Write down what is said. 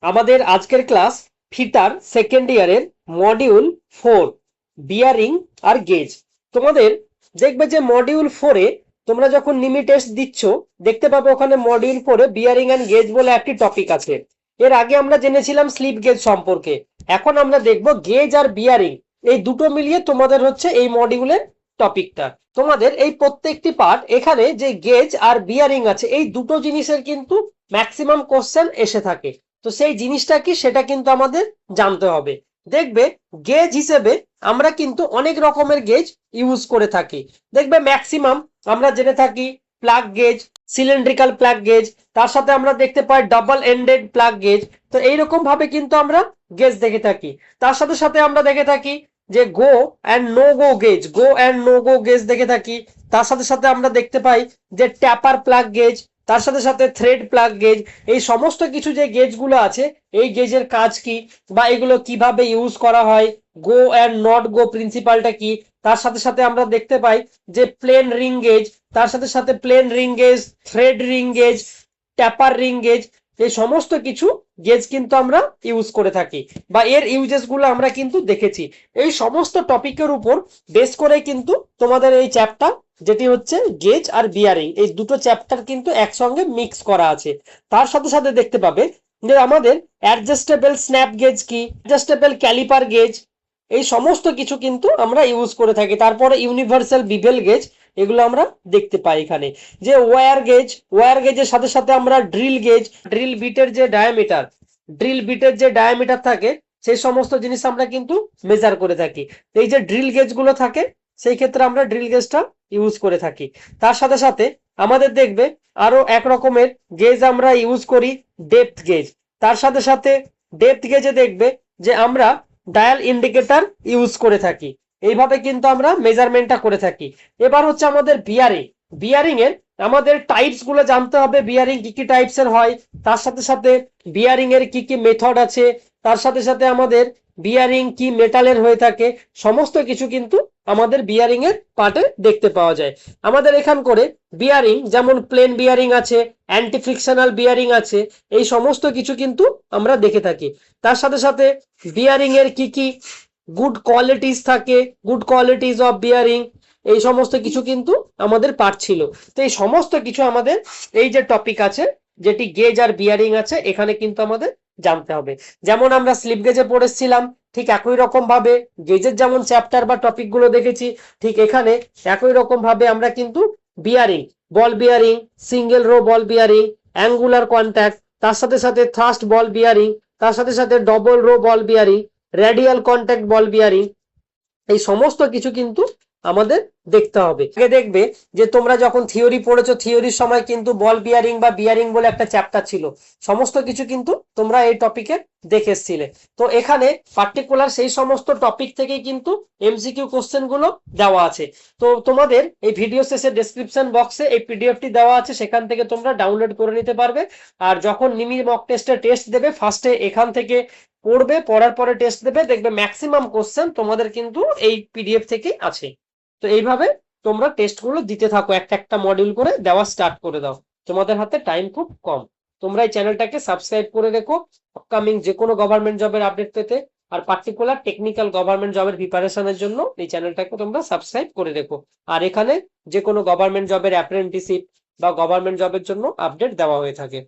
আমাদের আজকের class fitter second ইয়ারের মডিউল 4 বিয়ারিং আর গেজ। তোমাদের দেখবে যে মডিউল 4-এ তোমরা যখন নিমি টেস্ট দিচ্ছ দেখতে পাবে ওখানে মডিউল 4-এ বিয়ারিং এন্ড গেজ বলে একটি টপিক আছে। এর আগে আমরা জেনেছিলাম স্লিপ গেজ সম্পর্কে, এখন আমরা দেখব গেজ আর বিয়ারিং এই দুটো মিলিয়ে তোমাদের হচ্ছে এই মডিউলের টপিকটা। তোমাদের এই প্রত্যেকটি পার্ট এখানে যে গেজ আর বিয়ারিং আছে এই দুটো জিনিসের কিন্তু ম্যাক্সিমাম কোশ্চেন এসে থাকে। তো সেই জিনিসটা কি সেটা কিন্তু আমাদের জানতে হবে। দেখবে গেজ হিসেবে আমরা কিন্তু অনেক রকমের গেজ ইউজ করে থাকি। দেখবে ম্যাক্সিমাম আমরা জেনে থাকি plug gauge, cylindrical plug gauge, তার সাথে আমরা দেখতে পাই ডাবল এন্ডেড প্লাগ গেজ। তো এইরকম ভাবে কিন্তু আমরা গেজ দেখে থাকি। তার সাথে সাথে আমরা দেখে থাকি যে go and no go gauge, go and no go gauge দেখে থাকি। তার সাথে সাথে আমরা দেখতে পাই যে ট্যাপার প্লাগ গেজ, তার সাথে সাথে থ্রেড প্লাগ গেজ। এই সমস্ত কিছু যে গেজগুলো আছে এই গেজের কাজ কি বা এগুলো কিভাবে ইউজ করা হয়, গো অ্যান্ড নট গো প্রিন্সিপালটা কি। তার সাথে সাথে আমরা দেখতে পাই যে প্লেন রিং গেজ, তার সাথে সাথে plain ring gauge, thread ring gauge, taper ring gauge, এই সমস্ত কিছু গেজ কিন্তু আমরা ইউজ করে থাকি বা এর ইউজেস গুলো আমরা কিন্তু দেখেছি। এই সমস্ত টপিকের উপর বেস করে কিন্তু তোমাদের এই চ্যাপ্টার যেটি হচ্ছে গেজ আর বিয়ারিং এই দুটো চ্যাপ্টার কিন্তু একসঙ্গে মিক্স করা আছে। তার সাথে সাথে দেখতে পাবে যে আমাদের অ্যাডজাস্টেবল স্ন্যাপ গেজ কি, অ্যাডজাস্টেবল ক্যালিপার গেজ, এই সমস্ত কিছু কিন্তু আমরা ইউজ করে থাকি। তারপরে ইউনিভার্সাল বিভেল গেজ, এগুলো আমরা দেখতে পাই এখানে। যে ওয়্যার গেজ, ওয়্যার গেজের সাথে সাথে আমরা ড্রিল গেজ, ড্রিল বিটের যে ডায়ামিটার, ড্রিল বিটের যে ডায়ামিটার থাকে সেই সমস্ত জিনিস আমরা কিন্তু মেজার করে থাকি। এই যে ড্রিল গেজ গুলো থাকে সেই ক্ষেত্রে আমরা ড্রিল গেজটা ইউজ করে থাকি। তার সাথে সাথে আমাদের দেখবে আরো এক রকমের গেজ আমরা ইউজ করি ডেপথ গেজ। তার সাথে সাথে ডেপথ গেজে দেখবে যে আমরা ডায়াল ইন্ডিকেটর ইউজ করে থাকি। এইভাবে কিন্তু আমরা মেজারমেন্টটা করে থাকি। এবার হচ্ছে আমাদের বিয়ারিং। বিয়ারিং এর আমাদের টাইপস গুলো জানতে হবে, বিয়ারিং কি কি টাইপস এর হয়, তার সাথে সাথে বিয়ারিং এর কি কি মেথড আছে, তার সাথে সাথে আমাদের বিয়ারিং কি মেটালের হয়ে থাকে, সমস্ত কিছু কিন্তু আমাদের বিয়ারিং এর পার্টে দেখতে পাওয়া যায়। আমাদের এখান করে বিয়ারিং যেমন প্লেন বিয়ারিং আছে, অ্যান্টি ফ্রিকশনাল বিয়ারিং আছে, এই সমস্ত কিছু কিন্তু আমরা দেখে থাকি। তার সাথে সাথে বিয়ারিং এর কি কি গুড কোয়ালিটিস থাকে, গুড কোয়ালিটিস অফ বিয়ারিং, এই সমস্ত কিছু কিন্তু আমাদের পার্ট ছিল। তো এই সমস্ত কিছু আমাদের এই যে টপিক আছে যেটি গেজ আর বিয়ারিং আছে এখানে কিন্তু আমাদের জানতে হবে। যেমন আমরা স্লিপ গেজে পড়েছিলাম ঠিক একই রকম ভাবে গেজের যেমন চ্যাপ্টার বা টপিক গুলো দেখেছি, ঠিক এখানে একই রকম ভাবে আমরা কিন্তু bearing, ball bearing, single row ball bearing, angular contact, তার সাথে সাথে থ্রাস্ট বল বিয়ারিং, তার সাথে সাথে double row ball bearing, radial contact ball bearing, এই সমস্ত কিছু কিন্তু আমাদের দেখতে হবে। আগে দেখবে যে তোমরা যখন থিওরি পড়েছো থিওরির সময় কিন্তু বল বিয়ারিং বা বিয়ারিং বলে একটা চ্যাপ্টার ছিল, সমস্ত কিছু কিন্তু তোমরা এই টপিকে দেখে এসেছিলে। তো এখানে পার্টিকুলার সেই সমস্ত টপিক থেকেই কিন্তু এমসিকিউ কোশ্চেন গুলো দেওয়া আছে। তো তোমাদের এই ভিডিও শেষে ডেসক্রিপশন বক্সে এই পিডিএফটি দেওয়া আছে, সেখান থেকে তোমরা ডাউনলোড করে নিতে পারবে। আর যখন নিমি মক টেস্টে টেস্ট দেবে ফার্স্টে এখান থেকে পড়বে, পড়ার পরে টেস্ট দেবে, দেখবে ম্যাক্সিমাম কোশ্চেন তোমাদের কিন্তু এই পিডিএফ থেকেই আছে। তো এইভাবে তোমরা টেস্ট গুলো দিতে থাকো, একটা একটা মডিউল করে দেওয়া স্টার্ট করে দাও, তোমাদের হাতে টাইম খুব কম। তোমরা এই চ্যানেলটাকে সাবস্ক্রাইব করে রেখো আপকামিং যে কোনো গভর্নমেন্ট জবের আপডেট পেতে, আর পার্টিকুলার টেকনিক্যাল গভর্নমেন্ট জবের প্রিপারেশনের জন্য এই চ্যানেলটাকে তোমরা সাবস্ক্রাইব করে রেখো। আর এখানে যে কোনো গভর্নমেন্ট জবের অ্যাপ্রেন্টিসশিপ বা গভর্নমেন্ট জবের জন্য আপডেট দেওয়া হয়ে থাকে।